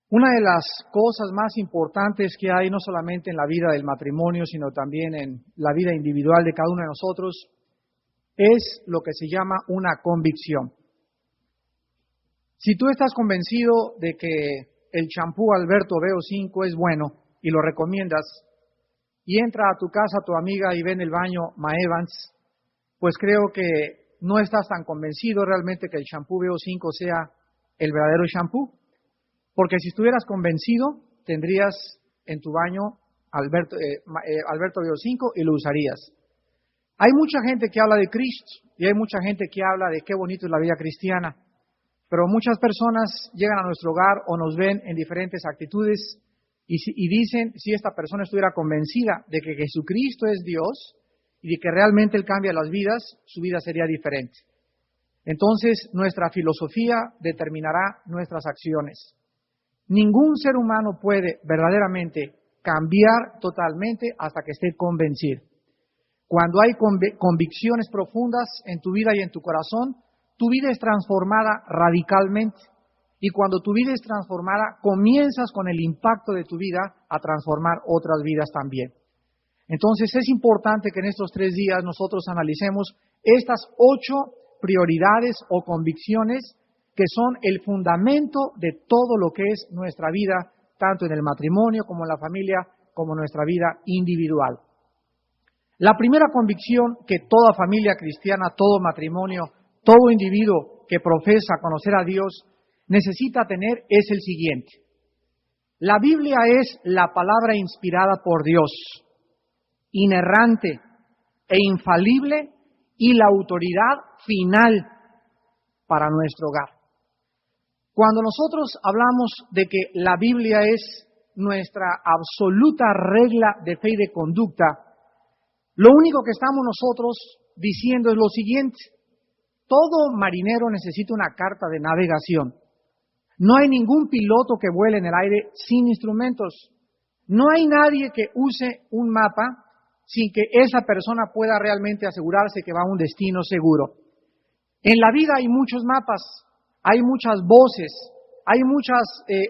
Una de las cosas más importantes que hay, no solamente en la vida del matrimonio, sino también en la vida individual de cada uno de nosotros, es lo que se llama una convicción. Si tú estás convencido de que el champú Alberto Veo 5 es bueno y lo recomiendas, y entra a tu casa tu amiga y ve en el baño Ma Evans, pues creo que no estás tan convencido realmente que el champú Veo 5 sea el verdadero champú. Porque si estuvieras convencido, tendrías en tu baño Alberto Veo 5 y lo usarías. Hay mucha gente que habla de Cristo y hay mucha gente que habla de qué bonito es la vida cristiana, pero muchas personas llegan a nuestro hogar o nos ven en diferentes actitudes y dicen, si esta persona estuviera convencida de que Jesucristo es Dios y de que realmente Él cambia las vidas, su vida sería diferente. Entonces, nuestra filosofía determinará nuestras acciones. Ningún ser humano puede verdaderamente cambiar totalmente hasta que esté convencido. Cuando hay convicciones profundas en tu vida y en tu corazón, tu vida es transformada radicalmente. Y cuando tu vida es transformada, comienzas con el impacto de tu vida a transformar otras vidas también. Entonces es importante que en estos 3 días nosotros analicemos estas 8 prioridades o convicciones que son el fundamento de todo lo que es nuestra vida, tanto en el matrimonio como en la familia, como en nuestra vida individual. La primera convicción que toda familia cristiana, todo matrimonio, todo individuo que profesa conocer a Dios necesita tener es el siguiente. La Biblia es la palabra inspirada por Dios, inerrante e infalible y la autoridad final para nuestro hogar. Cuando nosotros hablamos de que la Biblia es nuestra absoluta regla de fe y de conducta, lo único que estamos nosotros diciendo es lo siguiente. Todo marinero necesita una carta de navegación. No hay ningún piloto que vuele en el aire sin instrumentos. No hay nadie que use un mapa sin que esa persona pueda realmente asegurarse que va a un destino seguro. En la vida hay muchos mapas. Hay muchas voces, hay muchas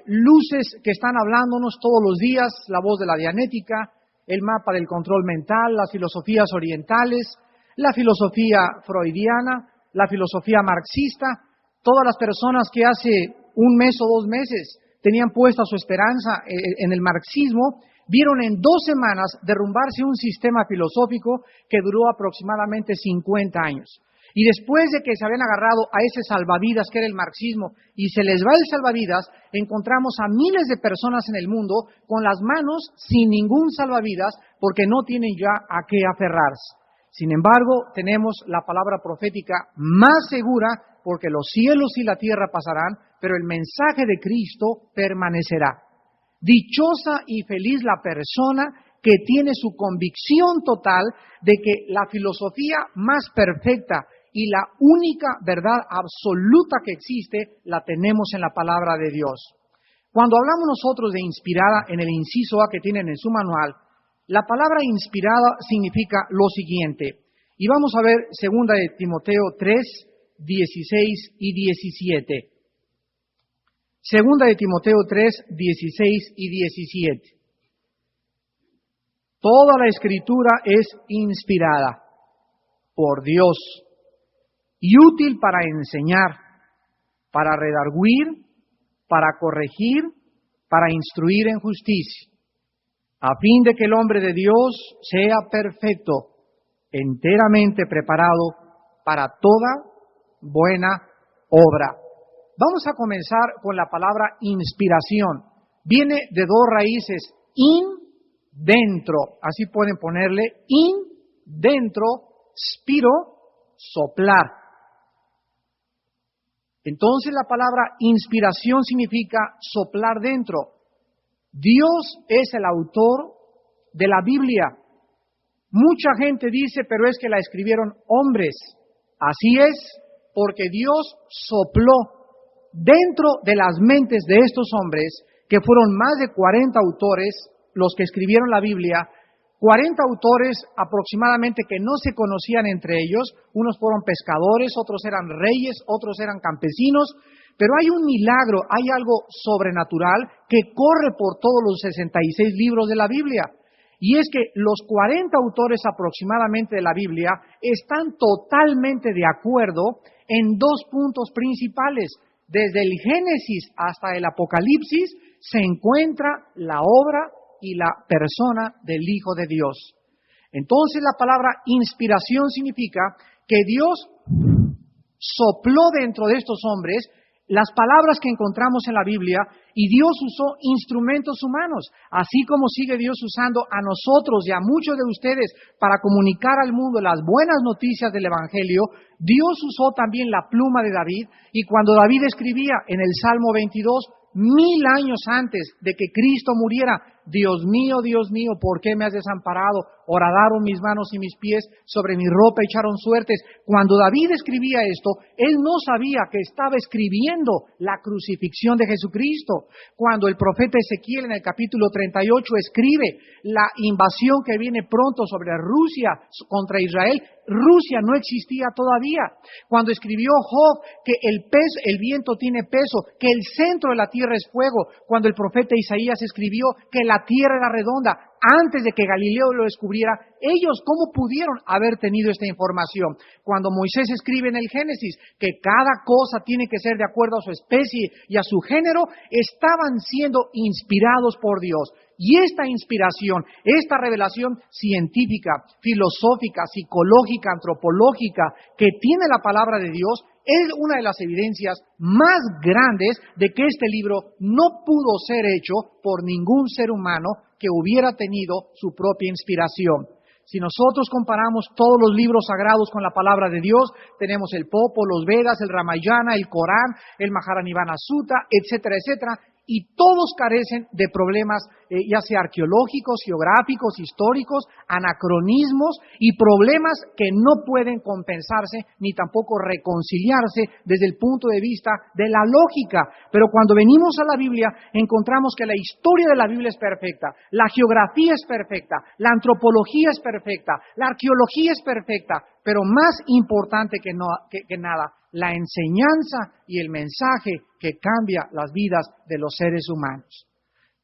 luces que están hablándonos todos los días, la voz de la dianética, el mapa del control mental, las filosofías orientales, la filosofía freudiana, la filosofía marxista. Todas las personas que hace 1 mes o 2 meses tenían puesta su esperanza en el marxismo, vieron en 2 semanas derrumbarse un sistema filosófico que duró aproximadamente 50 años. Y después de que se habían agarrado a ese salvavidas que era el marxismo y se les va el salvavidas, encontramos a miles de personas en el mundo con las manos sin ningún salvavidas porque no tienen ya a qué aferrarse. Sin embargo, tenemos la palabra profética más segura porque los cielos y la tierra pasarán, pero el mensaje de Cristo permanecerá. Dichosa y feliz la persona que tiene su convicción total de que la filosofía más perfecta y la única verdad absoluta que existe la tenemos en la palabra de Dios. Cuando hablamos nosotros de inspirada en el inciso A que tienen en su manual, la palabra inspirada significa lo siguiente. Y vamos a ver 2 de Timoteo 3, 16 y 17. 2 de Timoteo 3, 16 y 17. Toda la Escritura es inspirada por Dios y útil para enseñar, para redarguir, para corregir, para instruir en justicia, a fin de que el hombre de Dios sea perfecto, enteramente preparado para toda buena obra. Vamos a comenzar con la palabra inspiración. Viene de 2 raíces, dentro, así pueden ponerle, dentro, spiro, soplar. Entonces la palabra inspiración significa soplar dentro. Dios es el autor de la Biblia. Mucha gente dice, pero es que la escribieron hombres. Así es, porque Dios sopló dentro de las mentes de estos hombres, que fueron más de 40 autores los que escribieron la Biblia, 40 autores aproximadamente que no se conocían entre ellos, unos fueron pescadores, otros eran reyes, otros eran campesinos, Pero hay un milagro, hay algo sobrenatural que corre por todos los 66 libros de la Biblia. Y es que los 40 autores aproximadamente de la Biblia están totalmente de acuerdo en dos puntos principales. Desde el Génesis hasta el Apocalipsis se encuentra la obra y la persona del Hijo de Dios. Entonces la palabra inspiración significa que Dios sopló dentro de estos hombres las palabras que encontramos en la Biblia y Dios usó instrumentos humanos, así como sigue Dios usando a nosotros y a muchos de ustedes para comunicar al mundo las buenas noticias del Evangelio. Dios usó también la pluma de David, y cuando David escribía en el Salmo 22, 1000 años antes de que Cristo muriera: Dios mío, ¿por qué me has desamparado? Horadaron mis manos y mis pies, sobre mi ropa echaron suertes. Cuando David escribía esto, él no sabía que estaba escribiendo la crucifixión de Jesucristo. Cuando el profeta Ezequiel en el capítulo 38 escribe la invasión que viene pronto sobre Rusia contra Israel, Rusia no existía todavía. Cuando escribió Job que el viento tiene peso, que el centro de la tierra es fuego. Cuando el profeta Isaías escribió que la tierra era redonda, antes de que Galileo lo descubriera, ellos ¿cómo pudieron haber tenido esta información? Cuando Moisés escribe en el Génesis que cada cosa tiene que ser de acuerdo a su especie y a su género, estaban siendo inspirados por Dios. Y esta inspiración, esta revelación científica, filosófica, psicológica, antropológica que tiene la palabra de Dios es una de las evidencias más grandes de que este libro no pudo ser hecho por ningún ser humano que hubiera tenido su propia inspiración. Si nosotros comparamos todos los libros sagrados con la palabra de Dios, tenemos el Popo, los Vedas, el Ramayana, el Corán, el Maharanibana Sutta, etcétera, etcétera, y todos carecen de problemas, ya sea arqueológicos, geográficos, históricos, anacronismos y problemas que no pueden compensarse ni tampoco reconciliarse desde el punto de vista de la lógica. Pero cuando venimos a la Biblia, encontramos que la historia de la Biblia es perfecta, la geografía es perfecta, la antropología es perfecta, la arqueología es perfecta, pero más importante que nada, la enseñanza y el mensaje que cambia las vidas de los seres humanos.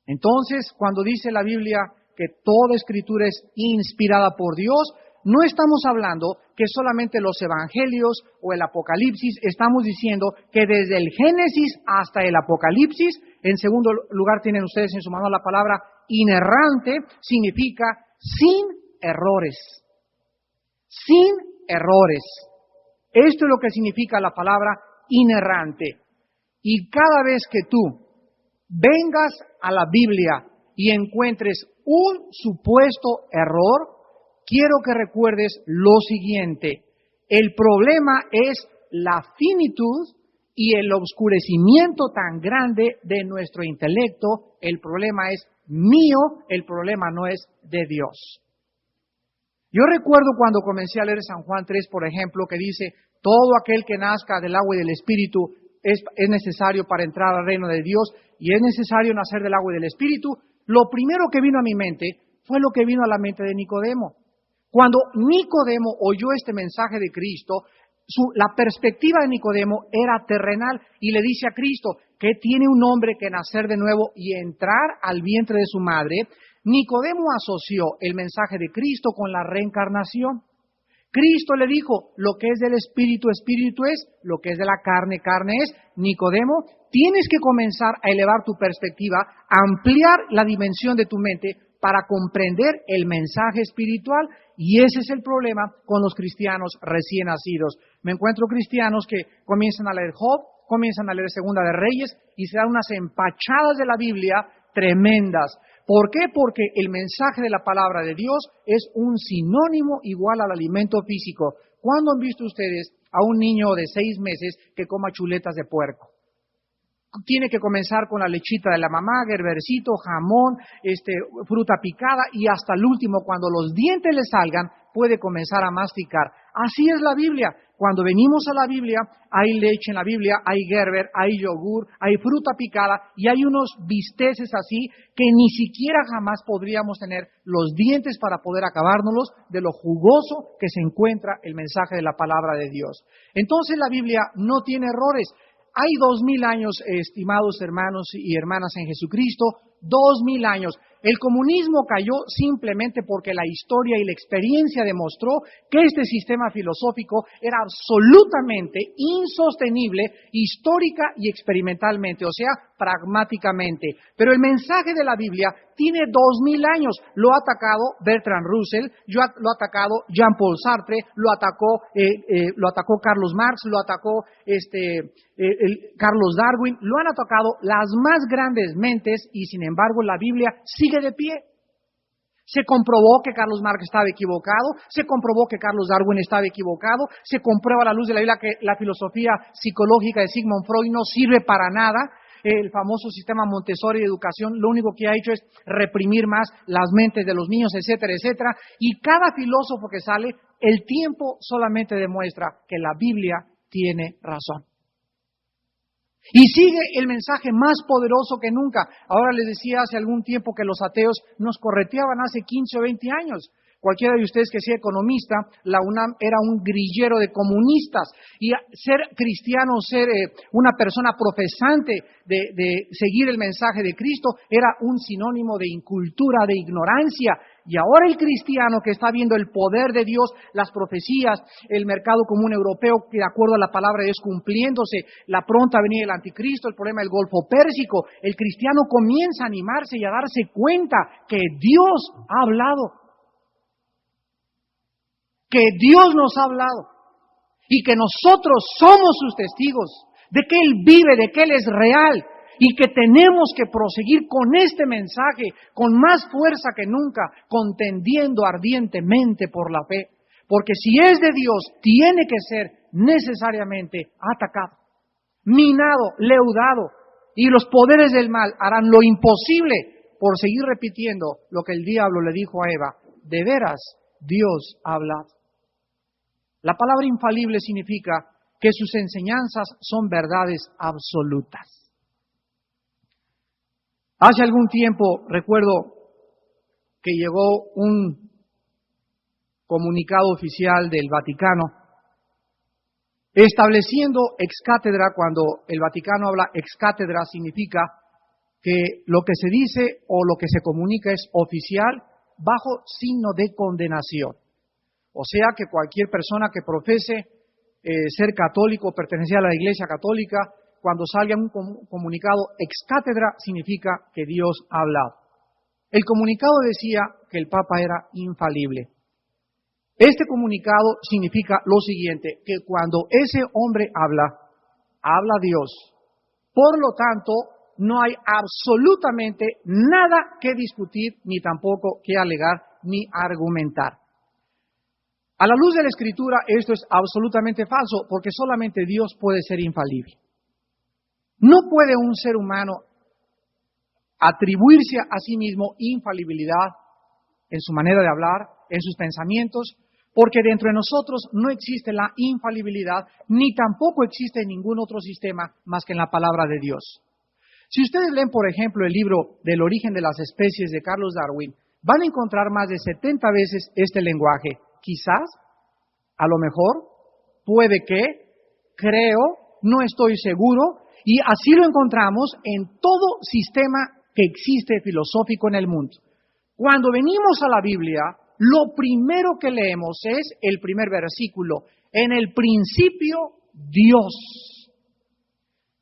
Entonces, cuando dice la Biblia que toda escritura es inspirada por Dios, no estamos hablando que solamente los evangelios o el Apocalipsis, estamos diciendo que desde el Génesis hasta el Apocalipsis. En segundo lugar, tienen ustedes en su mano la palabra inerrante, significa sin errores. Sin errores. Esto es lo que significa la palabra inerrante. Y cada vez que tú vengas a la Biblia y encuentres un supuesto error, quiero que recuerdes lo siguiente: el problema es la finitud y el oscurecimiento tan grande de nuestro intelecto. El problema es mío, el problema no es de Dios. Yo recuerdo cuando comencé a leer San Juan 3, por ejemplo, que dice: todo aquel que nazca del agua y del Espíritu es necesario para entrar al reino de Dios, y es necesario nacer del agua y del Espíritu. Lo primero que vino a mi mente fue lo que vino a la mente de Nicodemo. Cuando Nicodemo oyó este mensaje de Cristo, la perspectiva de Nicodemo era terrenal, y le dice a Cristo: ¿qué tiene un hombre que nacer de nuevo y entrar al vientre de su madre? Nicodemo asoció el mensaje de Cristo con la reencarnación. Cristo le dijo: lo que es del Espíritu, Espíritu es; lo que es de la carne, carne es. Nicodemo, tienes que comenzar a elevar tu perspectiva, a ampliar la dimensión de tu mente para comprender el mensaje espiritual. Y ese es el problema con los cristianos recién nacidos. Me encuentro cristianos que comienzan a leer Job, comienzan a leer Segunda de Reyes y se dan unas empachadas de la Biblia tremendas. ¿Por qué? Porque el mensaje de la palabra de Dios es un sinónimo igual al alimento físico. ¿Cuándo han visto ustedes a un niño de 6 meses que coma chuletas de puerco? Tiene que comenzar con la lechita de la mamá, gerbercito, jamón, fruta picada, y hasta el último, cuando los dientes le salgan, puede comenzar a masticar. Así es la Biblia. Cuando venimos a la Biblia, hay leche en la Biblia, hay gerber, hay yogur, hay fruta picada y hay unos bisteces así que ni siquiera jamás podríamos tener los dientes para poder acabárnoslos de lo jugoso que se encuentra el mensaje de la palabra de Dios. Entonces la Biblia no tiene errores. hay 2000 años, estimados hermanos y hermanas en Jesucristo, 2000 años. El comunismo cayó simplemente porque la historia y la experiencia demostró que este sistema filosófico era absolutamente insostenible histórica y experimentalmente, o sea, pragmáticamente. Pero el mensaje de la Biblia tiene 2000 años. Lo ha atacado Bertrand Russell, lo ha atacado Jean-Paul Sartre, lo atacó Carlos Marx, lo atacó Carlos Darwin, lo han atacado las más grandes mentes y sin embargo la Biblia sigue de pie. Se comprobó que Carlos Marx estaba equivocado, se comprobó que Carlos Darwin estaba equivocado, se comprueba a la luz de la Biblia que la filosofía psicológica de Sigmund Freud no sirve para nada. El famoso sistema Montessori de educación lo único que ha hecho es reprimir más las mentes de los niños, etcétera, etcétera. Y cada filósofo que sale, el tiempo solamente demuestra que la Biblia tiene razón. Y sigue el mensaje más poderoso que nunca. Ahora les decía hace algún tiempo que los ateos nos correteaban hace 15 o 20 años. Cualquiera de ustedes que sea economista, la UNAM era un grillero de comunistas. Y ser cristiano, ser una persona profesante de seguir el mensaje de Cristo, era un sinónimo de incultura, de ignorancia. Y ahora el cristiano que está viendo el poder de Dios, las profecías, el mercado común europeo, que de acuerdo a la palabra de Dios cumpliéndose, la pronta venida del anticristo, el problema del Golfo Pérsico, el cristiano comienza a animarse y a darse cuenta que Dios ha hablado. Que Dios nos ha hablado y que nosotros somos sus testigos de que Él vive, de que Él es real y que tenemos que proseguir con este mensaje con más fuerza que nunca, contendiendo ardientemente por la fe. Porque si es de Dios, tiene que ser necesariamente atacado, minado, leudado, y los poderes del mal harán lo imposible por seguir repitiendo lo que el diablo le dijo a Eva. De veras, Dios ha hablado. La palabra infalible significa que sus enseñanzas son verdades absolutas. Hace algún tiempo recuerdo que llegó un comunicado oficial del Vaticano estableciendo ex cátedra. Cuando el Vaticano habla ex cátedra significa que lo que se dice o lo que se comunica es oficial bajo signo de condenación. O sea que cualquier persona que profese ser católico o pertenecer a la Iglesia Católica, cuando salga un comunicado ex cátedra, significa que Dios ha hablado. El comunicado decía que el Papa era infalible. Este comunicado significa lo siguiente, que cuando ese hombre habla Dios. Por lo tanto, no hay absolutamente nada que discutir, ni tampoco que alegar, ni argumentar. A la luz de la Escritura, esto es absolutamente falso, porque solamente Dios puede ser infalible. No puede un ser humano atribuirse a sí mismo infalibilidad en su manera de hablar, en sus pensamientos, porque dentro de nosotros no existe la infalibilidad, ni tampoco existe ningún otro sistema más que en la palabra de Dios. Si ustedes leen, por ejemplo, el libro del origen de las especies de Carlos Darwin, van a encontrar más de 70 veces este lenguaje. Quizás, a lo mejor, puede que, creo, no estoy seguro, y así lo encontramos en todo sistema que existe filosófico en el mundo. Cuando venimos a la Biblia, lo primero que leemos es el primer versículo. En el principio, Dios.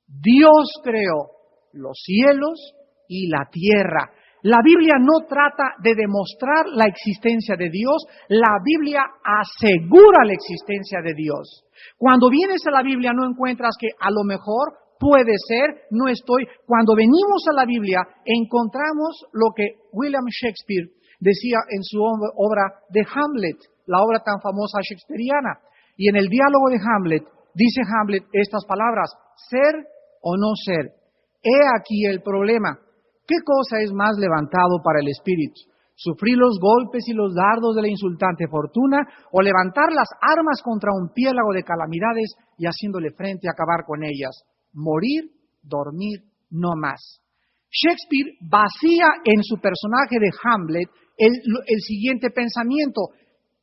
Dios creó los cielos y la tierra. La Biblia no trata de demostrar la existencia de Dios, la Biblia asegura la existencia de Dios. Cuando vienes a la Biblia no encuentras que a lo mejor puede ser, no estoy. Cuando venimos a la Biblia encontramos lo que William Shakespeare decía en su obra de Hamlet, la obra tan famosa shakespeariana. Y en el diálogo de Hamlet, dice Hamlet estas palabras, ser o no ser. He aquí el problema. ¿Qué cosa es más levantado para el espíritu? ¿Sufrir los golpes y los dardos de la insultante fortuna o levantar las armas contra un piélago de calamidades y haciéndole frente a acabar con ellas? Morir, dormir, no más. Shakespeare vacía en su personaje de Hamlet el siguiente pensamiento.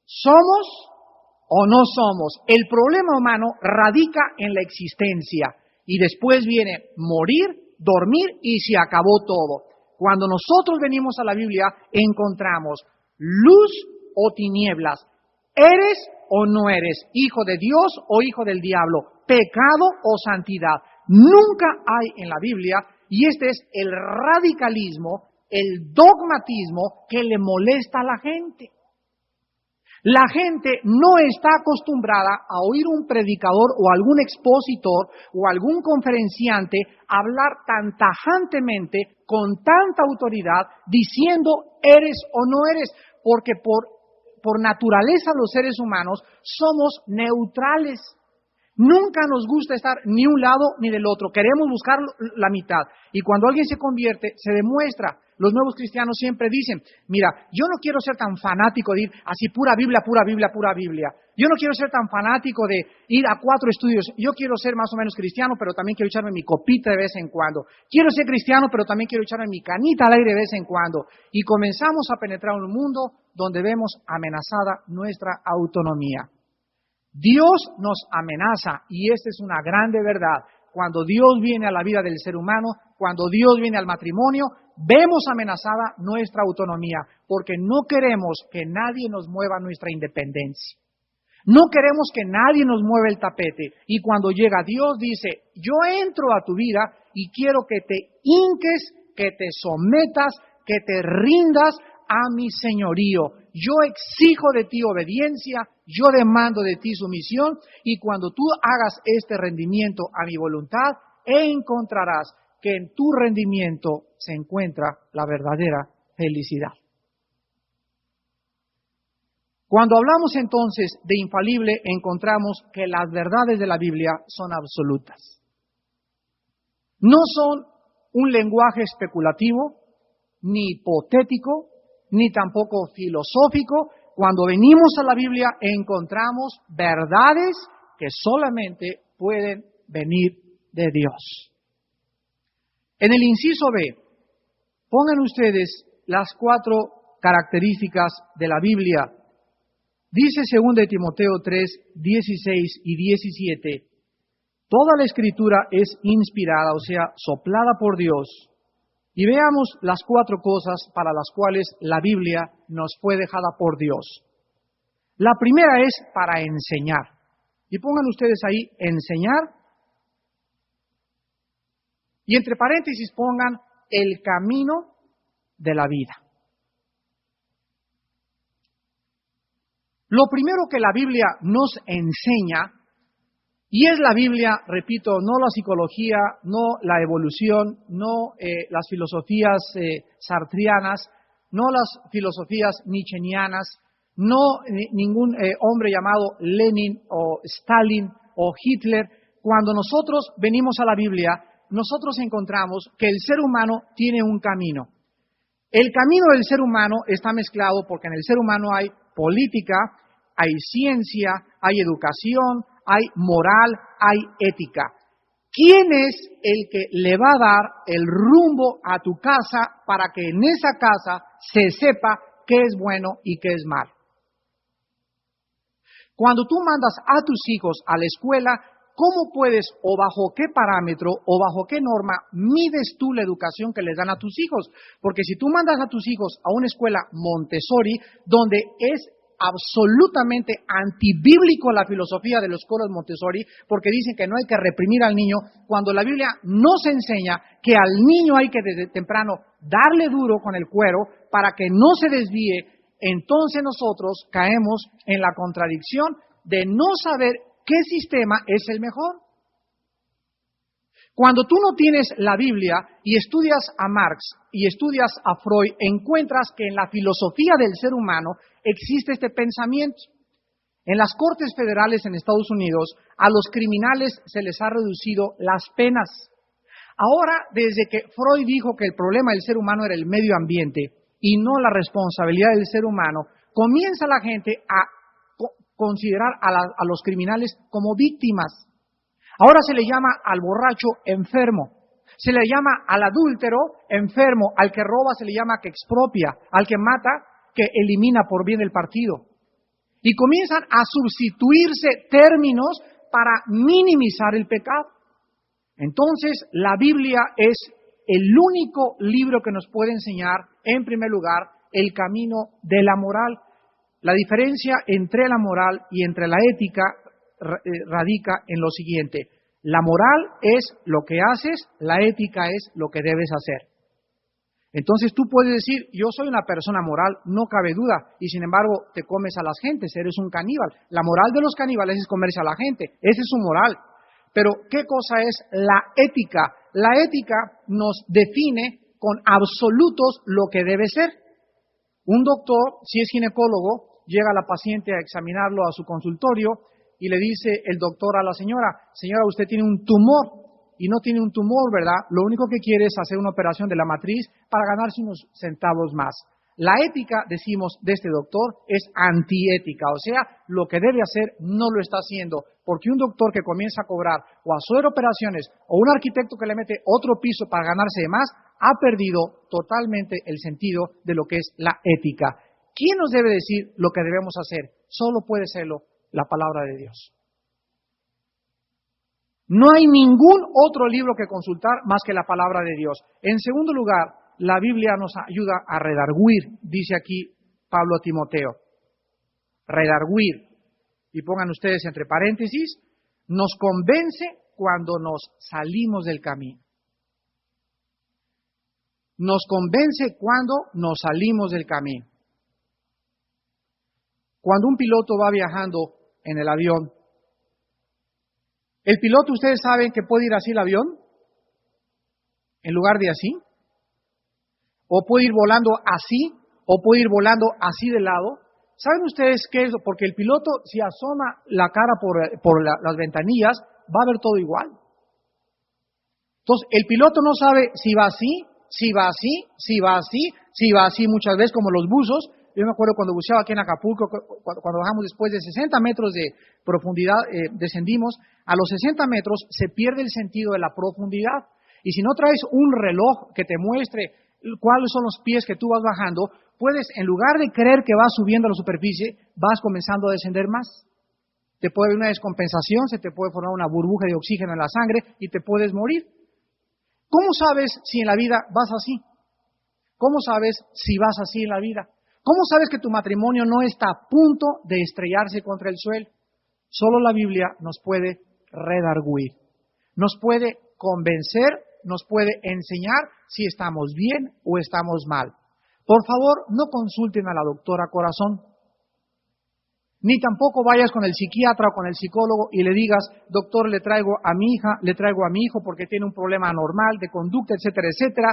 ¿Somos o no somos? El problema humano radica en la existencia. y después viene morir, dormir y se acabó todo. Cuando nosotros venimos a la Biblia, encontramos luz o tinieblas. ¿Eres o no eres hijo de Dios o hijo del diablo? ¿Pecado o santidad? Nunca hay en la Biblia, y este es el radicalismo, el dogmatismo que le molesta a la gente. La gente no está acostumbrada a oír un predicador o algún expositor o algún conferenciante hablar tan tajantemente, con tanta autoridad, diciendo eres o no eres, porque por naturaleza los seres humanos somos neutrales. Nunca nos gusta estar ni un lado ni del otro. Queremos buscar la mitad. Y cuando alguien se convierte, se demuestra. Los nuevos cristianos siempre dicen, mira, yo no quiero ser tan fanático de ir así pura Biblia, pura Biblia, pura Biblia. Yo no quiero ser tan fanático de ir a 4 estudios. Yo quiero ser más o menos cristiano, pero también quiero echarme mi copita de vez en cuando. Quiero ser cristiano, pero también quiero echarme mi canita al aire de vez en cuando. Y comenzamos a penetrar un mundo donde vemos amenazada nuestra autonomía. Dios nos amenaza, y esta es una grande verdad. Cuando Dios viene a la vida del ser humano, cuando Dios viene al matrimonio, vemos amenazada nuestra autonomía, porque no queremos que nadie nos mueva nuestra independencia. No queremos que nadie nos mueva el tapete. Y cuando llega Dios, dice, yo entro a tu vida y quiero que te hinques, que te sometas, que te rindas a mi señorío. Yo exijo de ti obediencia, yo demando de ti sumisión, y cuando tú hagas este rendimiento a mi voluntad, encontrarás que en tu rendimiento se encuentra la verdadera felicidad. Cuando hablamos entonces de infalible, encontramos que las verdades de la Biblia son absolutas. No son un lenguaje especulativo, ni hipotético, ni tampoco filosófico. Cuando venimos a la Biblia encontramos verdades que solamente pueden venir de Dios. En el inciso B, pongan ustedes las 4 características de la Biblia. Dice 2 Timoteo 3, 16 y 17, toda la Escritura es inspirada, o sea, soplada por Dios. Y veamos las 4 cosas para las cuales la Biblia nos fue dejada por Dios. La primera es para enseñar. Y pongan ustedes ahí, enseñar. Y entre paréntesis pongan el camino de la vida. Lo primero que la Biblia nos enseña, y es la Biblia, repito, no la psicología, no la evolución, no las filosofías sartrianas, no las filosofías nietzscheanas, no ningún hombre llamado Lenin o Stalin o Hitler. Cuando nosotros venimos a la Biblia, nosotros encontramos que el ser humano tiene un camino. El camino del ser humano está mezclado porque en el ser humano hay política, hay ciencia, hay educación, hay moral, hay ética. ¿Quién es el que le va a dar el rumbo a tu casa para que en esa casa se sepa qué es bueno y qué es malo? Cuando tú mandas a tus hijos a la escuela, ¿cómo puedes o bajo qué parámetro o bajo qué norma mides tú la educación que les dan a tus hijos? Porque si tú mandas a tus hijos a una escuela Montessori, donde es absolutamente antibíblico la filosofía de los coros Montessori, porque dicen que no hay que reprimir al niño, cuando la Biblia nos enseña que al niño hay que desde temprano darle duro con el cuero para que no se desvíe, entonces nosotros caemos en la contradicción de no saber qué sistema es el mejor. Cuando tú no tienes la Biblia y estudias a Marx y estudias a Freud, encuentras que en la filosofía del ser humano existe este pensamiento. En las Cortes Federales en Estados Unidos, a los criminales se les ha reducido las penas. Ahora, desde que Freud dijo que el problema del ser humano era el medio ambiente y no la responsabilidad del ser humano, comienza la gente a considerar a los criminales como víctimas. Ahora se le llama al borracho enfermo, se le llama al adúltero enfermo, al que roba se le llama que expropia, al que mata que elimina por bien el partido. Y comienzan a sustituirse términos para minimizar el pecado. Entonces, la Biblia es el único libro que nos puede enseñar, en primer lugar, el camino de la moral. La diferencia entre la moral y entre la ética radica en lo siguiente. La moral es lo que haces, la ética es lo que debes hacer. Entonces tú puedes decir, yo soy una persona moral, no cabe duda, y sin embargo te comes a las gentes, eres un caníbal. La moral de los caníbales es comerse a la gente, esa es su moral. Pero ¿qué cosa es la ética? La ética nos define con absolutos lo que debe ser. Un doctor, si es ginecólogo, llega a la paciente a examinarlo a su consultorio y le dice el doctor a la señora, señora, usted tiene un tumor. Y no tiene un tumor, ¿verdad? Lo único que quiere es hacer una operación de la matriz para ganarse unos centavos más. La ética, decimos, de este doctor es antiética, o sea, lo que debe hacer no lo está haciendo, porque un doctor que comienza a cobrar o a hacer operaciones o un arquitecto que le mete otro piso para ganarse de más, ha perdido totalmente el sentido de lo que es la ética. ¿Quién nos debe decir lo que debemos hacer? Solo puede serlo la palabra de Dios. No hay ningún otro libro que consultar más que la palabra de Dios. En segundo lugar, la Biblia nos ayuda a redarguir, dice aquí Pablo a Timoteo. Redarguir, y pongan ustedes entre paréntesis, nos convence cuando nos salimos del camino. Nos convence cuando nos salimos del camino. Cuando un piloto va viajando en el avión, el piloto, ustedes saben que puede ir así el avión, en lugar de así, o puede ir volando así, o puede ir volando así de lado. ¿Saben ustedes qué es? Porque el piloto, si asoma la cara por las ventanillas, va a ver todo igual. Entonces, el piloto no sabe si va así, si va así, si va así, si va así muchas veces como los buzos. Yo me acuerdo cuando buceaba aquí en Acapulco, cuando bajamos después de 60 metros de profundidad, descendimos, a los 60 metros se pierde el sentido de la profundidad. Y si no traes un reloj que te muestre cuáles son los pies que tú vas bajando, puedes, en lugar de creer que vas subiendo a la superficie, vas comenzando a descender más. Te puede haber una descompensación, se te puede formar una burbuja de oxígeno en la sangre y te puedes morir. ¿Cómo sabes si en la vida vas así? ¿Cómo sabes si vas así en la vida? ¿Cómo sabes que tu matrimonio no está a punto de estrellarse contra el suelo? Solo la Biblia nos puede redarguir, nos puede convencer, nos puede enseñar si estamos bien o estamos mal. Por favor, no consulten a la doctora corazón, ni tampoco vayas con el psiquiatra o con el psicólogo y le digas, doctor, le traigo a mi hija, le traigo a mi hijo porque tiene un problema anormal de conducta, etcétera, etcétera.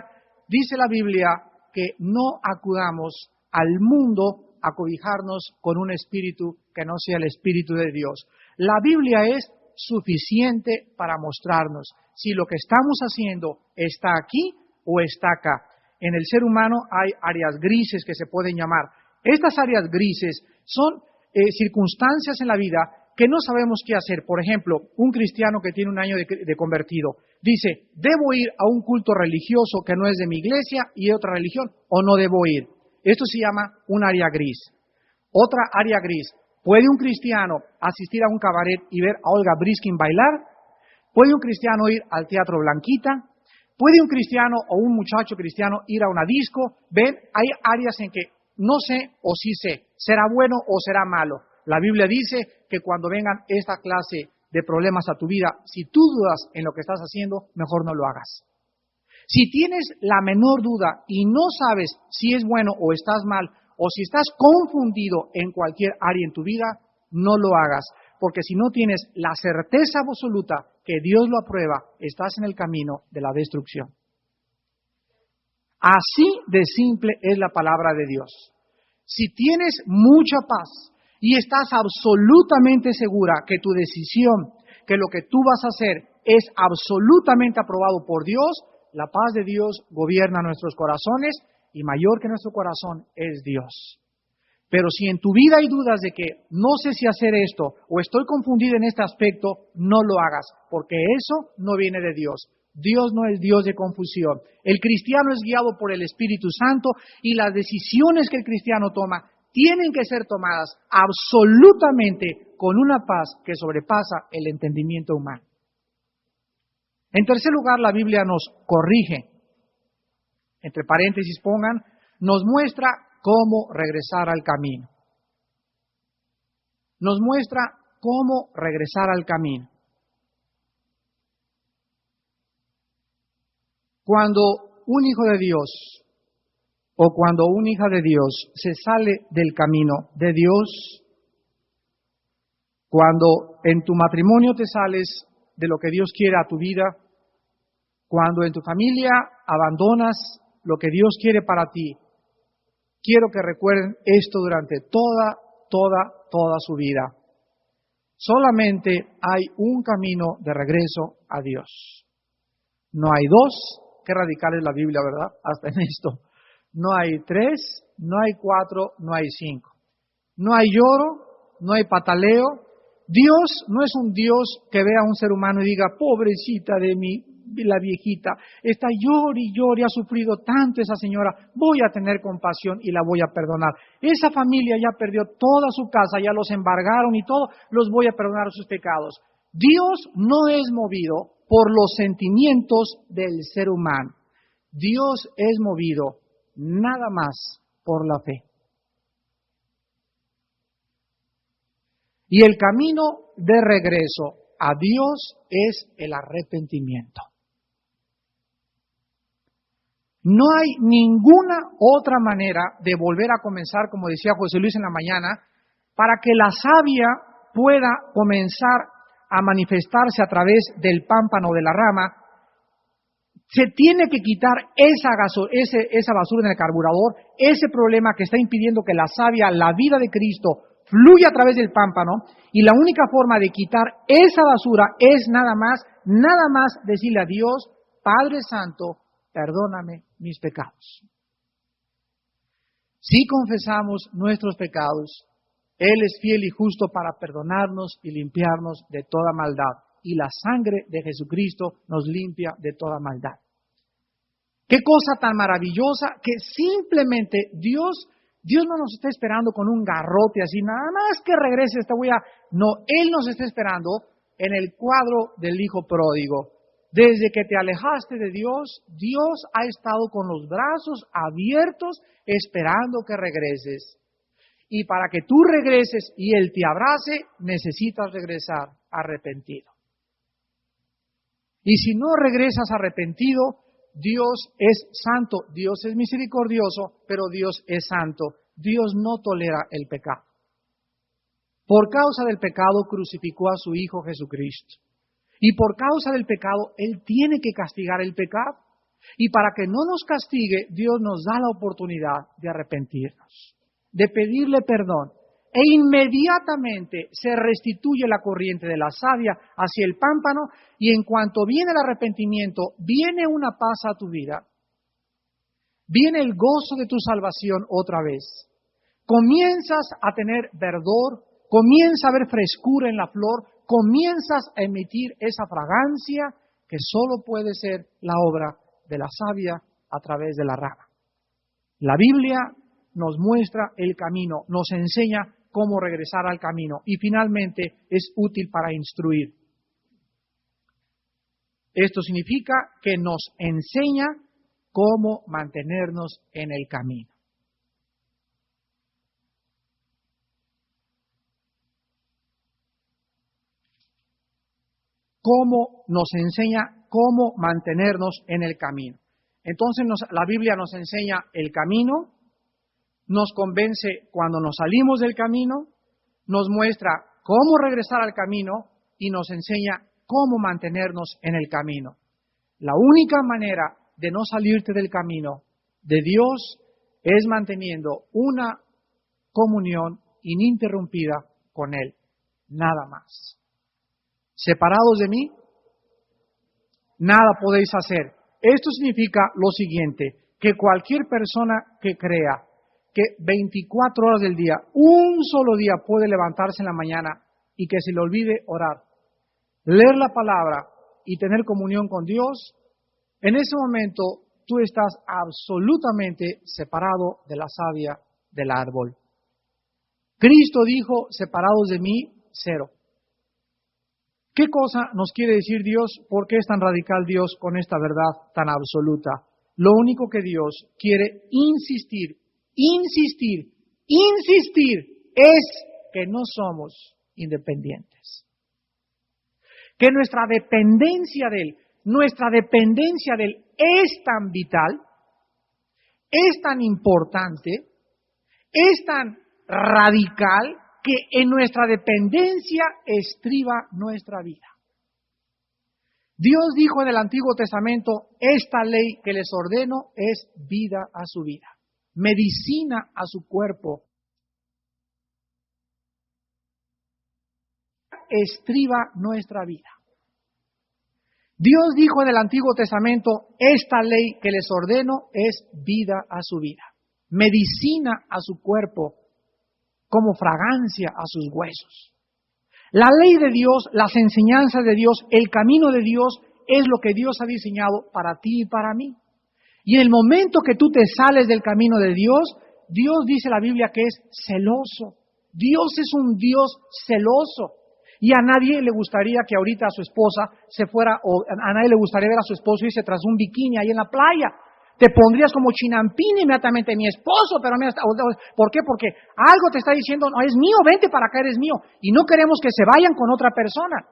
Dice la Biblia que no acudamos al mundo a cobijarnos con un espíritu que no sea el espíritu de Dios. La Biblia es suficiente para mostrarnos si lo que estamos haciendo está aquí o está acá. En el ser humano hay áreas grises que se pueden llamar. Estas áreas grises son circunstancias en la vida que no sabemos qué hacer. Por ejemplo, un cristiano que tiene un año de convertido dice, ¿debo ir a un culto religioso que no es de mi iglesia y de otra religión o no debo ir? Esto se llama un área gris. Otra área gris. ¿Puede un cristiano asistir a un cabaret y ver a Olga Briskin bailar? ¿Puede un cristiano ir al Teatro Blanquita? ¿Puede un cristiano o un muchacho cristiano ir a una disco? Ven, hay áreas en que no sé o sí sé, será bueno o será malo. La Biblia dice que cuando vengan esta clase de problemas a tu vida, si tú dudas en lo que estás haciendo, mejor no lo hagas. Si tienes la menor duda y no sabes si es bueno o estás mal, o si estás confundido en cualquier área en tu vida, no lo hagas, porque si no tienes la certeza absoluta que Dios lo aprueba, estás en el camino de la destrucción. Así de simple es la palabra de Dios. Si tienes mucha paz y estás absolutamente segura que tu decisión, que lo que tú vas a hacer es absolutamente aprobado por Dios, la paz de Dios gobierna nuestros corazones y mayor que nuestro corazón es Dios. Pero si en tu vida hay dudas de que no sé si hacer esto o estoy confundido en este aspecto, no lo hagas, porque eso no viene de Dios. Dios no es Dios de confusión. El cristiano es guiado por el Espíritu Santo y las decisiones que el cristiano toma tienen que ser tomadas absolutamente con una paz que sobrepasa el entendimiento humano. En tercer lugar, la Biblia nos corrige. Entre paréntesis pongan, nos muestra cómo regresar al camino. Nos muestra cómo regresar al camino. Cuando un hijo de Dios o cuando una hija de Dios se sale del camino de Dios, cuando en tu matrimonio te sales de lo que Dios quiere a tu vida, cuando en tu familia abandonas lo que Dios quiere para ti, quiero que recuerden esto durante toda su vida. Solamente hay un camino de regreso a Dios. No hay dos. Qué radical es la Biblia, ¿verdad? Hasta en esto. No hay 3, no hay 4, no hay 5. No hay lloro, no hay pataleo. Dios no es un Dios que vea a un ser humano y diga, pobrecita de mí, la viejita, está llore y llore, ha sufrido tanto esa señora, voy a tener compasión y la voy a perdonar. Esa familia ya perdió toda su casa, ya los embargaron y todo, los voy a perdonar sus pecados. Dios no es movido por los sentimientos del ser humano. Dios es movido nada más por la fe. Y el camino de regreso a Dios es el arrepentimiento. No hay ninguna otra manera de volver a comenzar, como decía José Luis en la mañana, para que la savia pueda comenzar a manifestarse a través del pámpano de la rama. Se tiene que quitar esa basura en el carburador, ese problema que está impidiendo que la savia, la vida de Cristo, fluya a través del pámpano, y la única forma de quitar esa basura es nada más decirle a Dios, Padre Santo, perdóname mis pecados. Si confesamos nuestros pecados, Él es fiel y justo para perdonarnos y limpiarnos de toda maldad. Y la sangre de Jesucristo nos limpia de toda maldad. Qué cosa tan maravillosa que simplemente Dios no nos está esperando con un garrote así, nada más que regrese, No, Él nos está esperando en el cuadro del hijo pródigo. Desde que te alejaste de Dios, Dios ha estado con los brazos abiertos esperando que regreses. Y para que tú regreses y Él te abrace, necesitas regresar arrepentido. Y si no regresas arrepentido, Dios es santo, Dios es misericordioso, pero Dios es santo. Dios no tolera el pecado. Por causa del pecado crucificó a su Hijo Jesucristo. Y por causa del pecado, Él tiene que castigar el pecado. Y para que no nos castigue, Dios nos da la oportunidad de arrepentirnos, de pedirle perdón. E inmediatamente se restituye la corriente de la savia hacia el pámpano, y en cuanto viene el arrepentimiento, viene una paz a tu vida. Viene el gozo de tu salvación otra vez. Comienzas a tener verdor, comienza a haber frescura en la flor, comienzas a emitir esa fragancia que solo puede ser la obra de la savia a través de la rama. La Biblia nos muestra el camino, nos enseña cómo regresar al camino y finalmente es útil para instruir. Esto significa que nos enseña cómo mantenernos en el camino. Nos enseña cómo mantenernos en el camino. Entonces la Biblia nos enseña el camino, nos convence cuando nos salimos del camino, nos muestra cómo regresar al camino y nos enseña cómo mantenernos en el camino. La única manera de no salirte del camino de Dios es manteniendo una comunión ininterrumpida con Él, nada más. Separados de mí, nada podéis hacer. Esto significa lo siguiente, que cualquier persona que crea que 24 horas del día, un solo día puede levantarse en la mañana y que se le olvide orar, leer la palabra y tener comunión con Dios, en ese momento tú estás absolutamente separado de la savia del árbol. Cristo dijo, separados de mí, cero. ¿Qué cosa nos quiere decir Dios? ¿Por qué es tan radical Dios con esta verdad tan absoluta? Lo único que Dios quiere insistir es que no somos independientes. Que nuestra dependencia de Él es tan vital, es tan importante, es tan radical, que en nuestra dependencia estriba nuestra vida. Dios dijo en el Antiguo Testamento, esta ley que les ordeno es vida a su vida, medicina a su cuerpo. Estriba nuestra vida. Dios dijo en el Antiguo Testamento, esta ley que les ordeno es vida a su vida, medicina a su cuerpo, como fragancia a sus huesos. La ley de Dios, las enseñanzas de Dios, el camino de Dios es lo que Dios ha diseñado para ti y para mí. Y en el momento que tú te sales del camino de Dios, Dios dice la Biblia que es celoso. Dios es un Dios celoso. Y a nadie le gustaría que ahorita a su esposa se fuera, o a nadie le gustaría ver a su esposo irse tras un bikini ahí en la playa. Te pondrías como chinampín inmediatamente, mi esposo, pero mira, ¿por qué? Porque algo te está diciendo, no, es mío, vente para acá, eres mío. Y no queremos que se vayan con otra persona.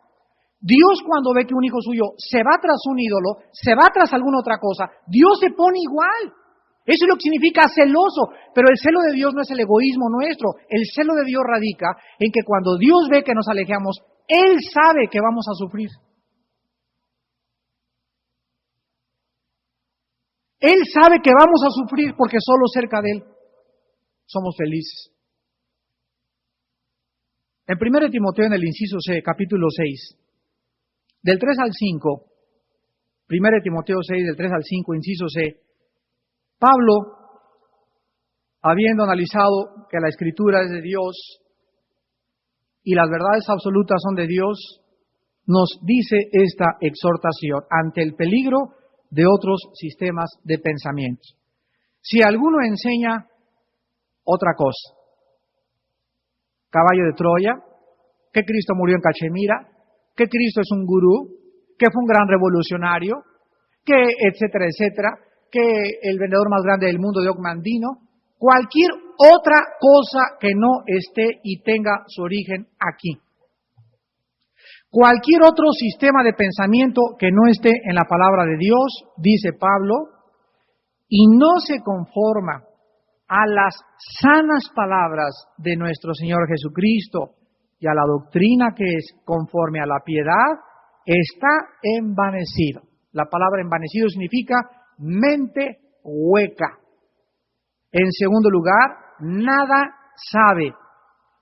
Dios cuando ve que un hijo suyo se va tras un ídolo, se va tras alguna otra cosa, Dios se pone igual. Eso es lo que significa celoso. Pero el celo de Dios no es el egoísmo nuestro. El celo de Dios radica en que cuando Dios ve que nos alejamos, Él sabe que vamos a sufrir. Él sabe que vamos a sufrir porque solo cerca de Él somos felices. En 1 Timoteo, en el inciso C, capítulo 6, del 3 al 5, 1 Timoteo 6, del 3 al 5, inciso C, Pablo, habiendo analizado que la Escritura es de Dios y las verdades absolutas son de Dios, nos dice esta exhortación ante el peligro de otros sistemas de pensamiento. Si alguno enseña otra cosa, caballo de Troya, que Cristo murió en Cachemira, que Cristo es un gurú, que fue un gran revolucionario, que etcétera, etcétera, que el vendedor más grande del mundo de Ogmandino, cualquier otra cosa que no esté y tenga su origen aquí. Cualquier otro sistema de pensamiento que no esté en la palabra de Dios, dice Pablo, y no se conforma a las sanas palabras de nuestro Señor Jesucristo y a la doctrina que es conforme a la piedad, está envanecido. La palabra envanecido significa mente hueca. En segundo lugar, nada sabe.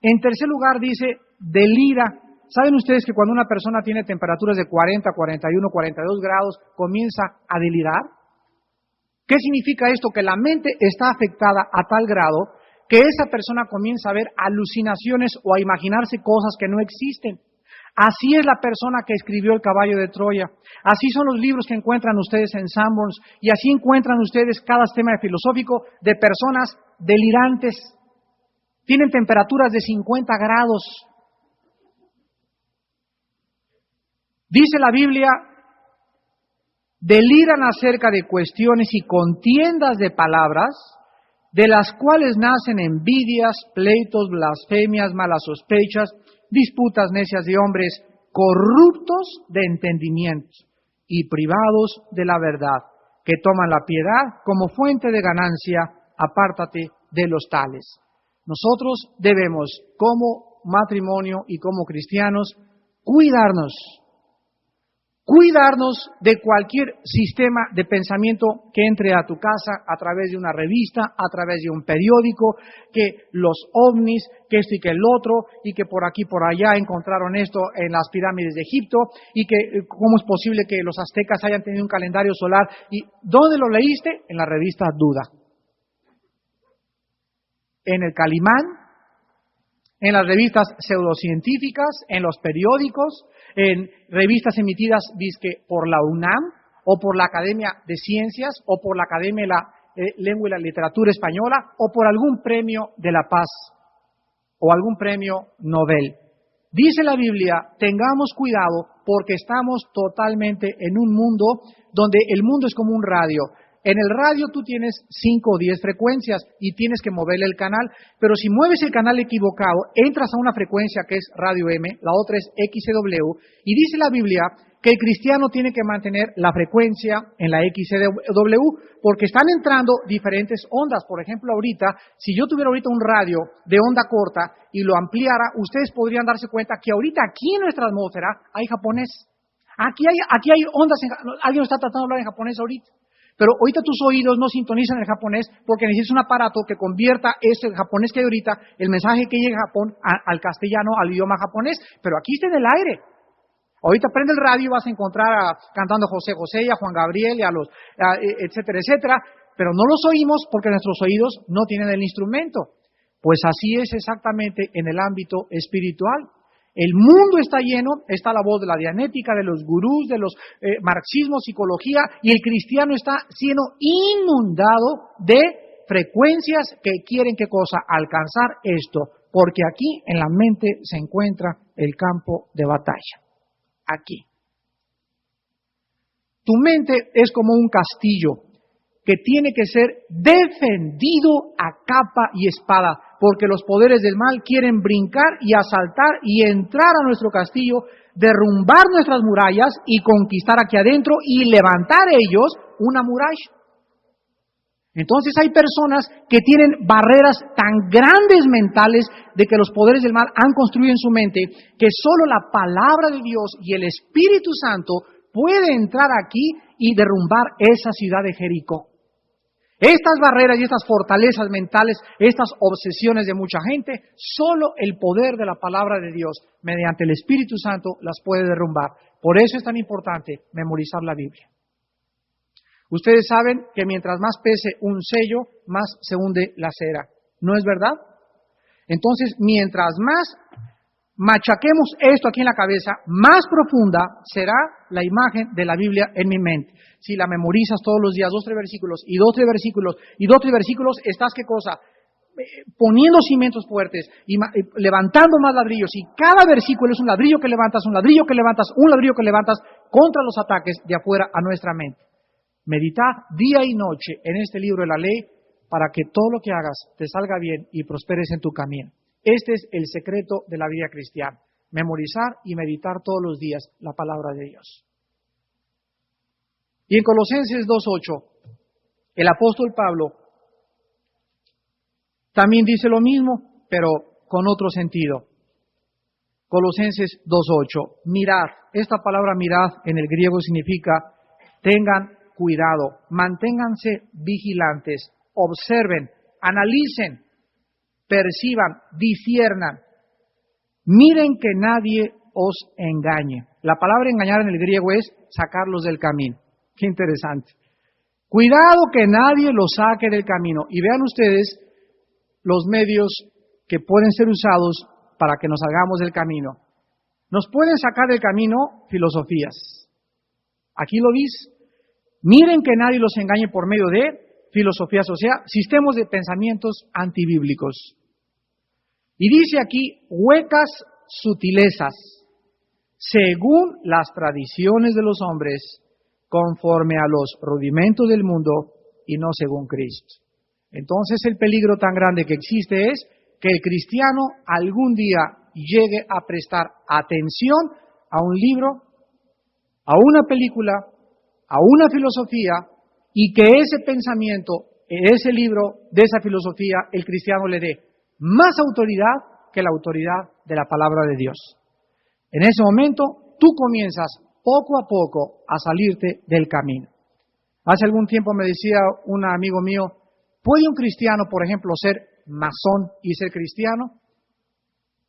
En tercer lugar dice, delira. ¿Saben ustedes que cuando una persona tiene temperaturas de 40, 41, 42 grados, comienza a delirar? ¿Qué significa esto? Que la mente está afectada a tal grado que esa persona comienza a ver alucinaciones o a imaginarse cosas que no existen. Así es la persona que escribió El caballo de Troya. Así son los libros que encuentran ustedes en Sanborns. Y así encuentran ustedes cada tema filosófico de personas delirantes. Tienen temperaturas de 50 grados. Dice la Biblia, deliran acerca de cuestiones y contiendas de palabras, de las cuales nacen envidias, pleitos, blasfemias, malas sospechas, disputas necias de hombres corruptos de entendimiento y privados de la verdad, que toman la piedad como fuente de ganancia, apártate de los tales. Nosotros debemos, como matrimonio y como cristianos, cuidarnos de cualquier sistema de pensamiento que entre a tu casa a través de una revista, a través de un periódico, que los ovnis, que esto y que el otro, y que por aquí por allá encontraron esto en las pirámides de Egipto, y que cómo es posible que los aztecas hayan tenido un calendario solar. ¿Y dónde lo leíste? En la revista Duda. En el Calimán, en las revistas pseudocientíficas, en los periódicos, en revistas emitidas dizque por la UNAM o por la Academia de Ciencias o por la Academia de la Lengua y la Literatura Española o por algún premio de la paz o algún premio Nobel. Dice la Biblia, tengamos cuidado porque estamos totalmente en un mundo donde el mundo es como un radio. En el radio tú tienes 5 o 10 frecuencias y tienes que moverle el canal, pero si mueves el canal equivocado, entras a una frecuencia que es radio M, la otra es XCW, y dice la Biblia que el cristiano tiene que mantener la frecuencia en la XCW, porque están entrando diferentes ondas. Por ejemplo, ahorita, si yo tuviera ahorita un radio de onda corta y lo ampliara, ustedes podrían darse cuenta que ahorita aquí en nuestra atmósfera hay japonés. Aquí hay ondas, alguien está tratando de hablar en japonés ahorita. Pero ahorita tus oídos no sintonizan el japonés porque necesitas un aparato que convierta ese japonés que hay ahorita, el mensaje que llega a Japón, al castellano, al idioma japonés. Pero aquí está en el aire. Ahorita prende el radio y vas a encontrar cantando José José y a Juan Gabriel y etcétera, etcétera. Pero no los oímos porque nuestros oídos no tienen el instrumento. Pues así es exactamente en el ámbito espiritual. El mundo está lleno, está la voz de la dianética, de los gurús, de los marxismos, psicología, y el cristiano está siendo inundado de frecuencias que quieren, ¿qué cosa? Alcanzar esto, porque aquí en la mente se encuentra el campo de batalla. Aquí. Tu mente es como un castillo que tiene que ser defendido a capa y espada, porque los poderes del mal quieren brincar y asaltar y entrar a nuestro castillo, derrumbar nuestras murallas y conquistar aquí adentro y levantar ellos una muralla. Entonces hay personas que tienen barreras tan grandes mentales de que los poderes del mal han construido en su mente que solo la palabra de Dios y el Espíritu Santo puede entrar aquí y derrumbar esa ciudad de Jericó. Estas barreras y estas fortalezas mentales, estas obsesiones de mucha gente, solo el poder de la palabra de Dios, mediante el Espíritu Santo, las puede derrumbar. Por eso es tan importante memorizar la Biblia. Ustedes saben que mientras más pese un sello, más se hunde la cera. ¿No es verdad? Entonces, mientras más machaquemos esto aquí en la cabeza, más profunda será la imagen de la Biblia en mi mente. Si la memorizas todos los días, 2, 3 versículos, y 2, 3 versículos, y 2, 3 versículos, estás, ¿qué cosa? Poniendo cimientos fuertes, y levantando más ladrillos, y cada versículo es un ladrillo que levantas, un ladrillo que levantas, un ladrillo que levantas, contra los ataques de afuera a nuestra mente. Meditad día y noche en este libro de la ley, para que todo lo que hagas te salga bien y prosperes en tu camino. Este es el secreto de la vida cristiana, memorizar y meditar todos los días la palabra de Dios. Y en Colosenses 2:8, el apóstol Pablo también dice lo mismo, pero con otro sentido. Colosenses 2:8, mirad, esta palabra mirad en el griego significa tengan cuidado, manténganse vigilantes, observen, analicen, perciban, disciernan. Miren que nadie os engañe. La palabra engañar en el griego es sacarlos del camino. Qué interesante. Cuidado que nadie los saque del camino. Y vean ustedes los medios que pueden ser usados para que nos salgamos del camino. Nos pueden sacar del camino filosofías. Aquí lo dice. Miren que nadie los engañe por medio de filosofías, o sea, sistemas de pensamientos antibíblicos. Y dice aquí, huecas sutilezas, según las tradiciones de los hombres, conforme a los rudimentos del mundo y no según Cristo. Entonces el peligro tan grande que existe es que el cristiano algún día llegue a prestar atención a un libro, a una película, a una filosofía, y que ese pensamiento, ese libro, de esa filosofía, el cristiano le dé más autoridad que la autoridad de la palabra de Dios. En ese momento, tú comienzas poco a poco a salirte del camino. Hace algún tiempo me decía un amigo mío, ¿puede un cristiano, por ejemplo, ser masón y ser cristiano?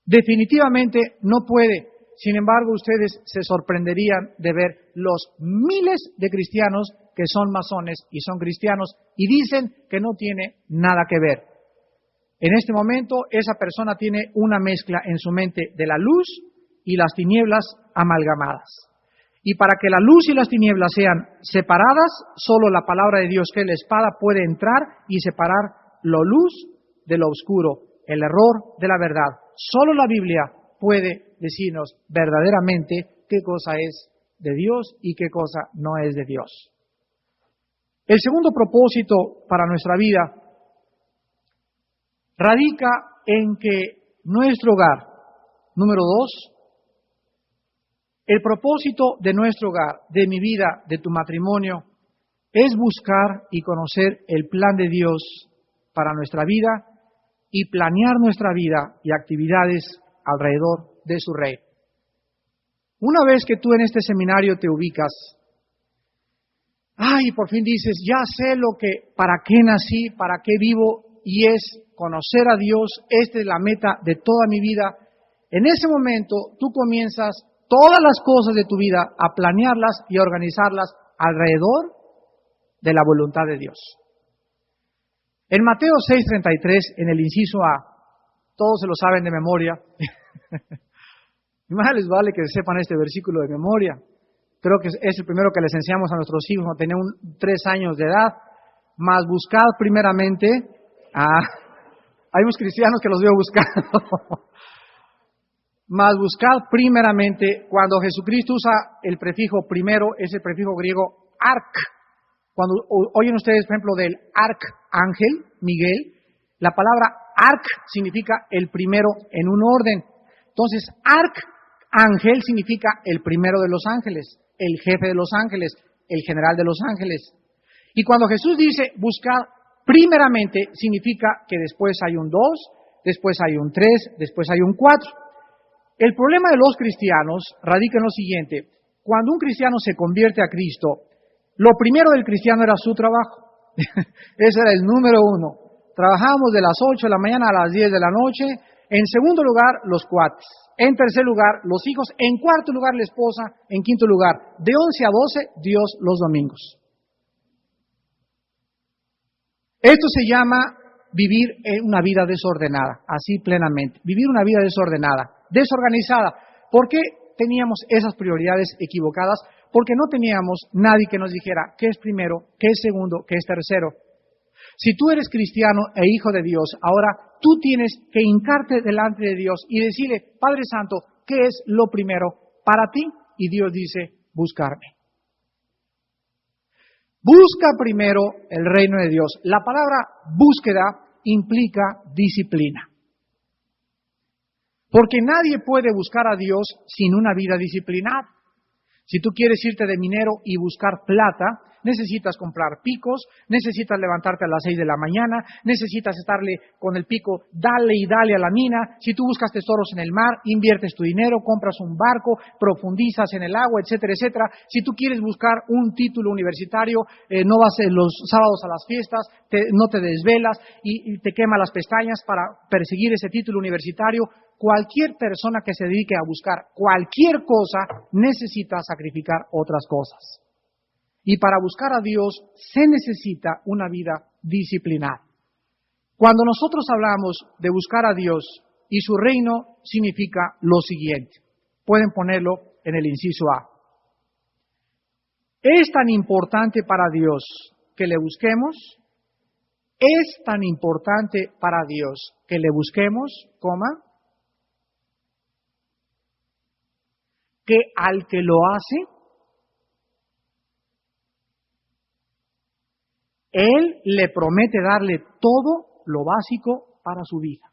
Definitivamente no puede. Sin embargo, ustedes se sorprenderían de ver los miles de cristianos que son masones y son cristianos y dicen que no tiene nada que ver. En este momento, esa persona tiene una mezcla en su mente de la luz y las tinieblas amalgamadas. Y para que la luz y las tinieblas sean separadas, solo la palabra de Dios, que es la espada, puede entrar y separar la luz de lo oscuro, el error de la verdad. Solo la Biblia puede decirnos verdaderamente qué cosa es de Dios y qué cosa no es de Dios. El segundo propósito para nuestra vida radica en que nuestro hogar, número 2, el propósito de nuestro hogar, de mi vida, de tu matrimonio, es buscar y conocer el plan de Dios para nuestra vida y planear nuestra vida y actividades alrededor de su reino. Una vez que tú en este seminario te ubicas, por fin dices, ya sé para qué nací, para qué vivo, y es conocer a Dios, esta es la meta de toda mi vida. En ese momento tú comienzas todas las cosas de tu vida a planearlas y a organizarlas alrededor de la voluntad de Dios. En Mateo 6:33, en el inciso A, todos se lo saben de memoria. Más les vale que sepan este versículo de memoria. Creo que es el primero que les enseñamos a nuestros hijos cuando tenían 3 años de edad. Mas buscad primeramente. Hay unos cristianos que los veo buscando. Mas buscad primeramente, cuando Jesucristo usa el prefijo primero, es el prefijo griego arc. Cuando oyen ustedes, por ejemplo, del arcángel, Miguel, la palabra arc significa el primero en un orden. Entonces, arcángel significa el primero de los ángeles, el jefe de los ángeles, el general de los ángeles. Y cuando Jesús dice buscad primeramente, significa que después hay un 2, después hay un 3, después hay un 4. El problema de los cristianos radica en lo siguiente: cuando un cristiano se convierte a Cristo, lo primero del cristiano era su trabajo. Ese era el número 1. Trabajábamos de las 8 de la mañana a las 10 de la noche. En segundo lugar, los cuates. En tercer lugar, los hijos. En cuarto lugar, la esposa. En quinto lugar, de 11 a 12, Dios los domingos. Esto se llama vivir una vida desordenada, así plenamente. Vivir una vida desordenada, desorganizada. ¿Por qué teníamos esas prioridades equivocadas? Porque no teníamos nadie que nos dijera qué es primero, qué es segundo, qué es tercero. Si tú eres cristiano e hijo de Dios, ahora tú tienes que hincarte delante de Dios y decirle, Padre Santo, ¿qué es lo primero para ti? Y Dios dice, buscarme. Busca primero el reino de Dios. La palabra búsqueda implica disciplina. Porque nadie puede buscar a Dios sin una vida disciplinada. Si tú quieres irte de minero y buscar plata, necesitas comprar picos, necesitas levantarte a las 6 de la mañana, necesitas estarle con el pico, dale y dale a la mina. Si tú buscas tesoros en el mar, inviertes tu dinero, compras un barco, profundizas en el agua, etcétera, etcétera. Si tú quieres buscar un título universitario, no vas los sábados a las fiestas, no te desvelas y te quema las pestañas para perseguir ese título universitario. Cualquier persona que se dedique a buscar cualquier cosa necesita sacrificar otras cosas. Y para buscar a Dios se necesita una vida disciplinada. Cuando nosotros hablamos de buscar a Dios y su reino, significa lo siguiente. Pueden ponerlo en el inciso A. Es tan importante para Dios que le busquemos. Es tan importante para Dios que le busquemos, que al que lo hace, Él le promete darle todo lo básico para su vida.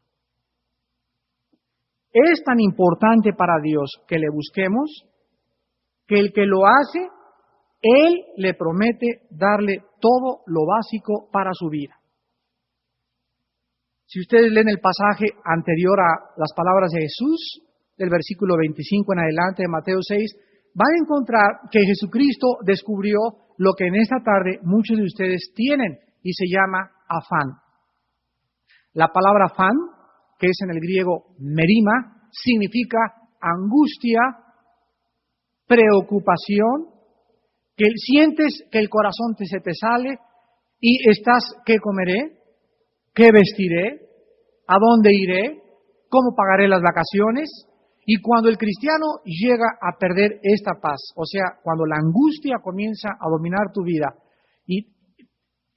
Es tan importante para Dios que le busquemos, que el que lo hace, Él le promete darle todo lo básico para su vida. Si ustedes leen el pasaje anterior a las palabras de Jesús, del versículo 25 en adelante de Mateo 6, van a encontrar que Jesucristo descubrió lo que en esta tarde muchos de ustedes tienen y se llama afán. La palabra afán, que es en el griego merima, significa angustia, preocupación, que sientes que el corazón se te sale y estás, ¿qué comeré? ¿Qué vestiré? ¿A dónde iré? ¿Cómo pagaré las vacaciones? Y cuando el cristiano llega a perder esta paz, o sea, cuando la angustia comienza a dominar tu vida y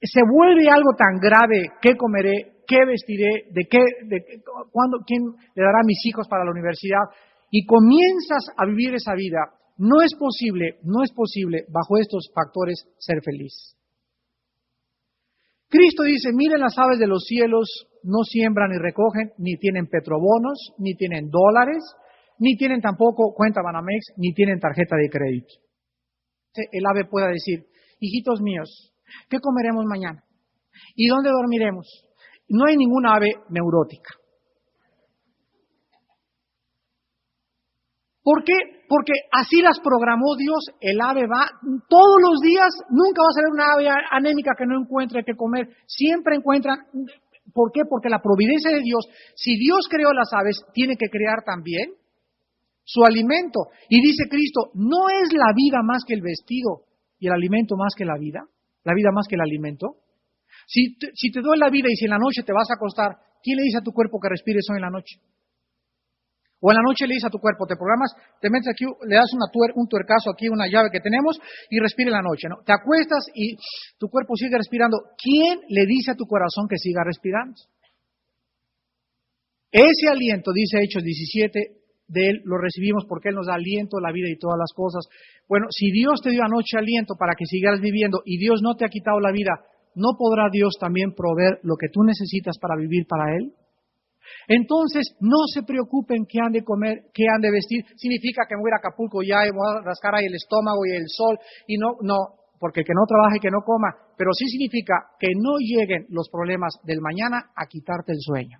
se vuelve algo tan grave, ¿qué comeré? qué vestiré, quién le dará a mis hijos para la universidad, y comienzas a vivir esa vida, no es posible bajo estos factores ser feliz. Cristo dice, miren las aves de los cielos, no siembran ni recogen, ni tienen petrobonos, ni tienen dólares, ni tienen tampoco cuenta Banamex, ni tienen tarjeta de crédito. El ave pueda decir, hijitos míos, ¿qué comeremos mañana? ¿Y dónde dormiremos? No hay ninguna ave neurótica. ¿Por qué? Porque así las programó Dios. El ave va todos los días, nunca va a ser una ave anémica que no encuentre qué comer. Siempre encuentran. ¿Por qué? Porque la providencia de Dios, si Dios creó las aves, tiene que crear también su alimento. Y dice Cristo, ¿no es la vida más que el vestido y el alimento más que la vida? ¿La vida más que el alimento? Si te doy la vida y si en la noche te vas a acostar, ¿quién le dice a tu cuerpo que respires hoy en la noche? O en la noche le dices a tu cuerpo, te programas, te metes aquí, le das un tuercazo aquí, una llave que tenemos, y respira en la noche, ¿no? Te acuestas y tu cuerpo sigue respirando. ¿Quién le dice a tu corazón que siga respirando? Ese aliento, dice Hechos 17, de Él lo recibimos porque Él nos da aliento, la vida y todas las cosas. Bueno, si Dios te dio anoche aliento para que sigas viviendo y Dios no te ha quitado la vida, ¿no podrá Dios también proveer lo que tú necesitas para vivir para Él? Entonces, no se preocupen qué han de comer, qué han de vestir. Significa que me voy a ir a Acapulco ya y voy a rascar ahí el estómago y el sol. Y no, porque el que no trabaje, que no coma. Pero sí significa que no lleguen los problemas del mañana a quitarte el sueño.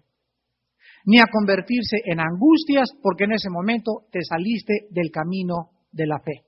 Ni a convertirse en angustias, porque en ese momento te saliste del camino de la fe.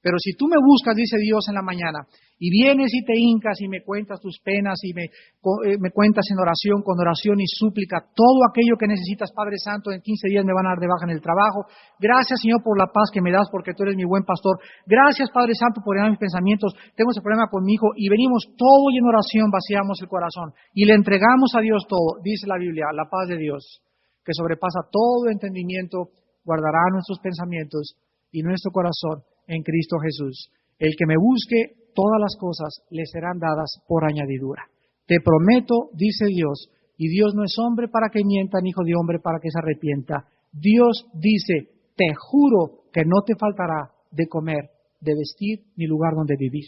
Pero si tú me buscas, dice Dios en la mañana, y vienes y te hincas y me cuentas tus penas y me cuentas en oración, con oración y súplica, todo aquello que necesitas, Padre Santo, en 15 días me van a dar de baja en el trabajo. Gracias, Señor, por la paz que me das, porque tú eres mi buen pastor. Gracias, Padre Santo, por llenar mis pensamientos. Tengo ese problema con mi hijo y venimos todo y en oración vaciamos el corazón y le entregamos a Dios todo. Dice la Biblia, la paz de Dios, que sobrepasa todo entendimiento, guardará nuestros pensamientos y nuestro corazón en Cristo Jesús. El que me busque, todas las cosas le serán dadas por añadidura. Te prometo, dice Dios, y Dios no es hombre para que mienta, ni hijo de hombre para que se arrepienta. Dios dice, te juro que no te faltará de comer, de vestir, ni lugar donde vivir.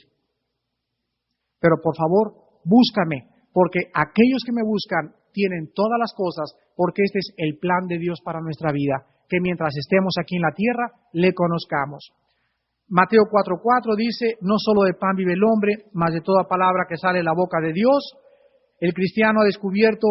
Pero por favor, búscame, porque aquellos que me buscan tienen todas las cosas, porque este es el plan de Dios para nuestra vida, que mientras estemos aquí en la tierra, le conozcamos. Mateo 4:4 dice, no solo de pan vive el hombre, mas de toda palabra que sale de la boca de Dios. El cristiano ha descubierto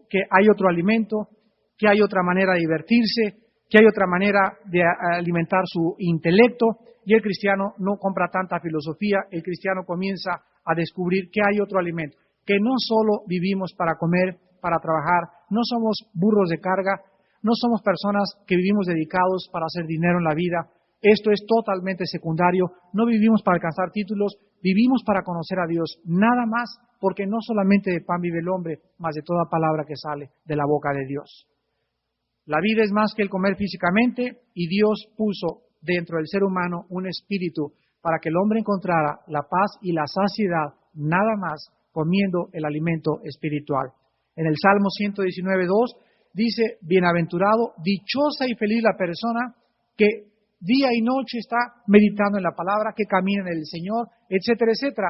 que hay otro alimento, que hay otra manera de divertirse, que hay otra manera de alimentar su intelecto, y el cristiano no compra tanta filosofía, el cristiano comienza a descubrir que hay otro alimento, que no solo vivimos para comer, para trabajar, no somos burros de carga, no somos personas que vivimos dedicados para hacer dinero en la vida. Esto es totalmente secundario, no vivimos para alcanzar títulos, vivimos para conocer a Dios, nada más, porque no solamente de pan vive el hombre, mas de toda palabra que sale de la boca de Dios. La vida es más que el comer físicamente y Dios puso dentro del ser humano un espíritu para que el hombre encontrara la paz y la saciedad, nada más comiendo el alimento espiritual. En el Salmo 119:2 dice, bienaventurado, dichosa y feliz la persona que día y noche está meditando en la palabra, que camina en el Señor, etcétera, etcétera.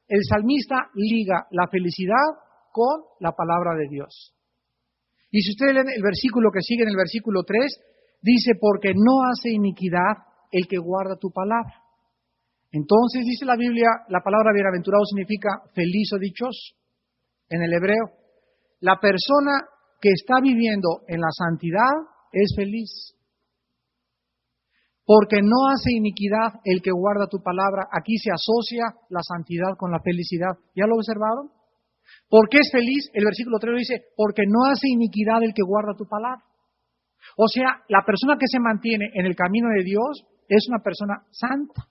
El salmista liga la felicidad con la palabra de Dios. Y si ustedes leen el versículo que sigue en el versículo 3, dice, porque no hace iniquidad el que guarda tu palabra. Entonces, dice la Biblia, la palabra bienaventurado significa feliz o dichoso en el hebreo. La persona que está viviendo en la santidad es feliz. Porque no hace iniquidad el que guarda tu palabra. Aquí se asocia la santidad con la felicidad. ¿Ya lo observaron? ¿Por qué es feliz? El versículo 3 dice, porque no hace iniquidad el que guarda tu palabra. O sea, la persona que se mantiene en el camino de Dios es una persona santa.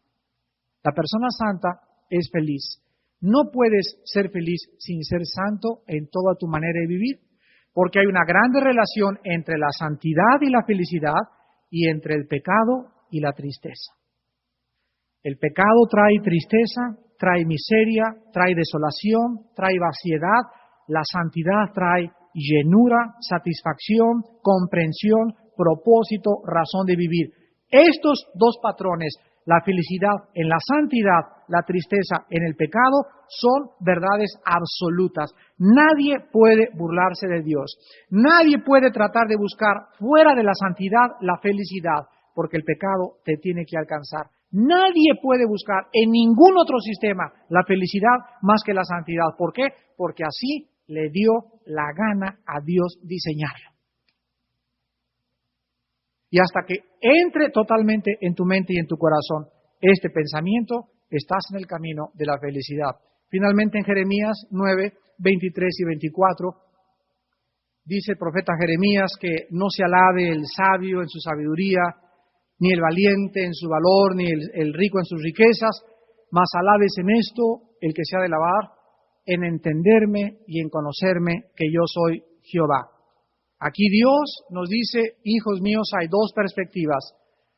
La persona santa es feliz. No puedes ser feliz sin ser santo en toda tu manera de vivir, porque hay una grande relación entre la santidad y la felicidad y entre el pecado y la tristeza. El pecado trae tristeza, trae miseria, trae desolación, trae vaciedad. La santidad trae llenura, satisfacción, comprensión, propósito, razón de vivir. Estos dos patrones, la felicidad en la santidad, la tristeza en el pecado, son verdades absolutas. Nadie puede burlarse de Dios. Nadie puede tratar de buscar fuera de la santidad la felicidad, porque el pecado te tiene que alcanzar. Nadie puede buscar en ningún otro sistema la felicidad más que la santidad. ¿Por qué? Porque así le dio la gana a Dios diseñarlo. Y hasta que entre totalmente en tu mente y en tu corazón este pensamiento, estás en el camino de la felicidad. Finalmente en Jeremías 9, 23 y 24, dice el profeta Jeremías que no se alabe el sabio en su sabiduría, ni el valiente en su valor, ni el rico en sus riquezas, mas alabes en esto el que se ha de alabar, en entenderme y en conocerme que yo soy Jehová. Aquí Dios nos dice, hijos míos, hay dos perspectivas.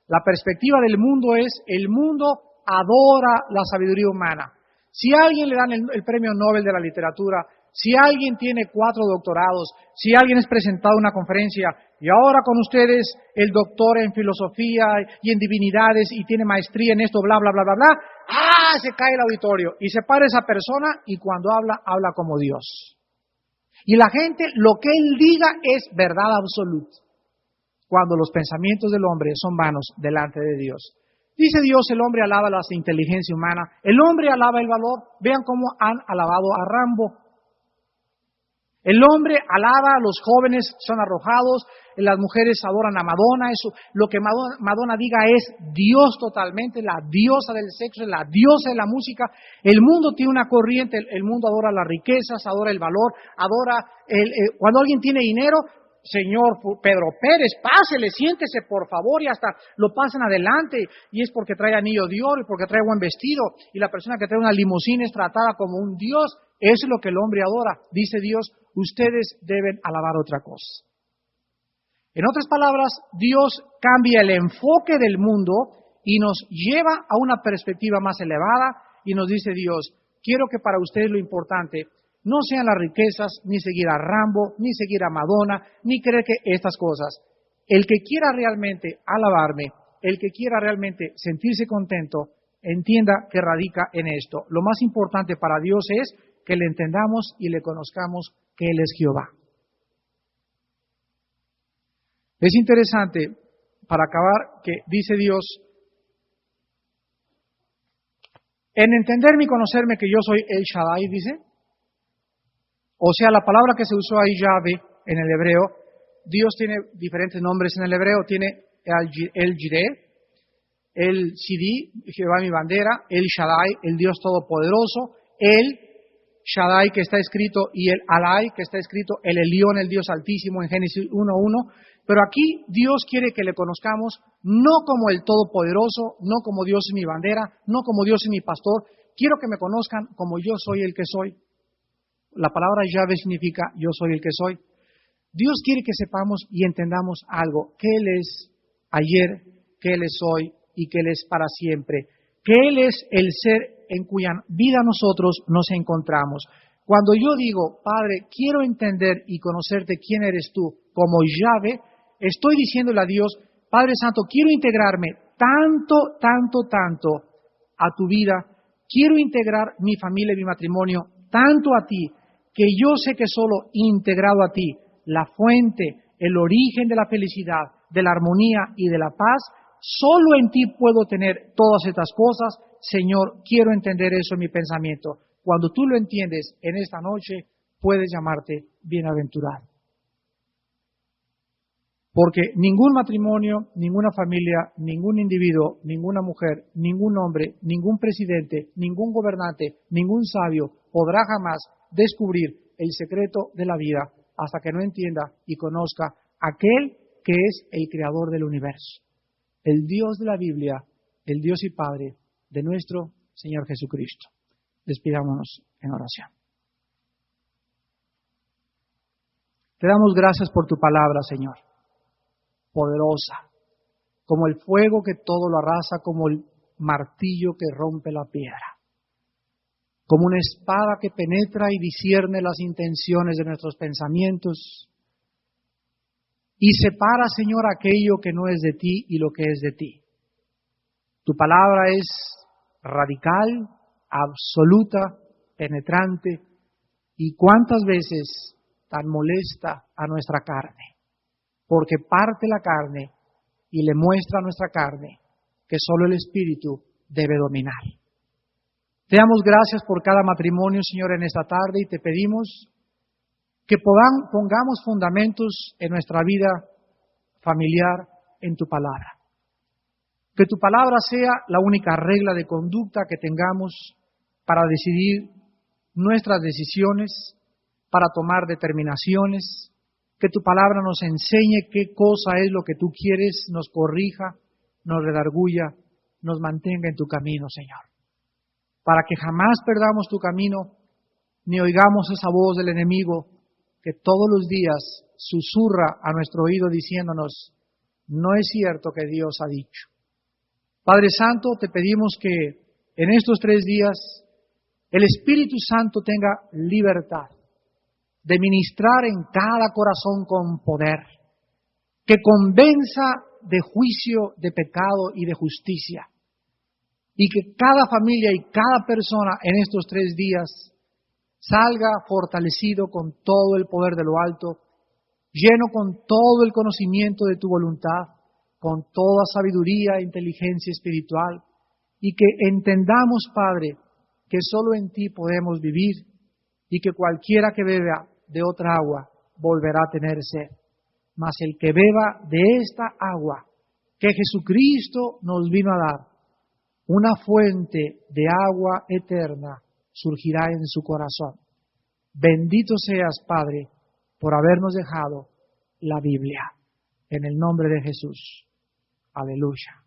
La perspectiva del mundo es, el mundo adora la sabiduría humana. Si a alguien le dan el premio Nobel de la literatura, si alguien tiene 4 doctorados, si alguien es presentado a una conferencia, y ahora con ustedes el doctor en filosofía y en divinidades y tiene maestría en esto, bla, bla, bla, bla, bla, se cae el auditorio y se para esa persona y cuando habla, habla como Dios. Y la gente, lo que él diga es verdad absoluta, cuando los pensamientos del hombre son vanos delante de Dios. Dice Dios, el hombre alaba la inteligencia humana, el hombre alaba el valor. Vean cómo han alabado a Rambo. El hombre alaba a los jóvenes, son arrojados, las mujeres adoran a Madonna, eso, lo que Madonna diga es Dios totalmente, la diosa del sexo, la diosa de la música. El mundo tiene una corriente, el mundo adora las riquezas, adora el valor, adora, cuando alguien tiene dinero, señor Pedro Pérez, pásele, siéntese por favor, y hasta lo pasan adelante, y es porque trae anillo de oro, y porque trae buen vestido, y la persona que trae una limusina es tratada como un Dios. Eso es lo que el hombre adora. Dice Dios, ustedes deben alabar otra cosa. En otras palabras, Dios cambia el enfoque del mundo y nos lleva a una perspectiva más elevada y nos dice Dios, quiero que para ustedes lo importante no sean las riquezas, ni seguir a Rambo, ni seguir a Madonna, ni creer que estas cosas. El que quiera realmente alabarme, el que quiera realmente sentirse contento, entienda que radica en esto. Lo más importante para Dios es que le entendamos y le conozcamos que Él es Jehová. Es interesante, para acabar, que dice Dios, en entenderme y conocerme que yo soy El Shaddai, dice. O sea, la palabra que se usó ahí, Yahvé, en el hebreo, Dios tiene diferentes nombres en el hebreo, tiene El Jireh, El Sidi, Jehová mi bandera, El Shaddai, el Dios todopoderoso, El Shaddai que está escrito y el Alai que está escrito, el Elión, el Dios altísimo en Génesis 1:1. Pero aquí Dios quiere que le conozcamos no como el Todopoderoso, no como Dios es mi bandera, no como Dios es mi pastor. Quiero que me conozcan como yo soy el que soy. La palabra Yahvé significa yo soy el que soy. Dios quiere que sepamos y entendamos algo, que Él es ayer, que Él es hoy y que Él es para siempre. Que Él es el ser en cuya vida nosotros nos encontramos. Cuando yo digo, Padre, quiero entender y conocerte quién eres tú como Yahvé, estoy diciéndole a Dios, Padre Santo, quiero integrarme tanto a tu vida, quiero integrar mi familia y mi matrimonio tanto a ti, que yo sé que solo integrado a ti, la fuente, el origen de la felicidad, de la armonía y de la paz, solo en ti puedo tener todas estas cosas. Señor, quiero entender eso en mi pensamiento. Cuando tú lo entiendes en esta noche, puedes llamarte bienaventurado. Porque ningún matrimonio, ninguna familia, ningún individuo, ninguna mujer, ningún hombre, ningún presidente, ningún gobernante, ningún sabio podrá jamás descubrir el secreto de la vida hasta que no entienda y conozca aquel que es el creador del universo, el Dios de la Biblia, el Dios y Padre de nuestro Señor Jesucristo. Despidámonos en oración. Te damos gracias por tu palabra, Señor, poderosa, como el fuego que todo lo arrasa, como el martillo que rompe la piedra, como una espada que penetra y discierne las intenciones de nuestros pensamientos y separa, Señor, aquello que no es de ti y lo que es de ti. Tu palabra es radical, absoluta, penetrante, y cuántas veces tan molesta a nuestra carne, porque parte la carne y le muestra a nuestra carne que solo el Espíritu debe dominar. Te damos gracias por cada matrimonio, Señor, en esta tarde, y te pedimos que pongamos fundamentos en nuestra vida familiar en tu palabra. Que tu palabra sea la única regla de conducta que tengamos para decidir nuestras decisiones, para tomar determinaciones. Que tu palabra nos enseñe qué cosa es lo que tú quieres, nos corrija, nos redarguya, nos mantenga en tu camino, Señor. Para que jamás perdamos tu camino, ni oigamos esa voz del enemigo que todos los días susurra a nuestro oído diciéndonos, no es cierto que Dios ha dicho. Padre Santo, te pedimos que en estos 3 días el Espíritu Santo tenga libertad de ministrar en cada corazón con poder, que convenza de juicio, de pecado y de justicia, y que cada familia y cada persona en estos 3 días salga fortalecido con todo el poder de lo alto, lleno con todo el conocimiento de tu voluntad, con toda sabiduría e inteligencia espiritual, y que entendamos, Padre, que solo en ti podemos vivir y que cualquiera que beba de otra agua volverá a tener sed. Mas el que beba de esta agua que Jesucristo nos vino a dar, una fuente de agua eterna surgirá en su corazón. Bendito seas, Padre, por habernos dejado la Biblia. En el nombre de Jesús. Aleluya.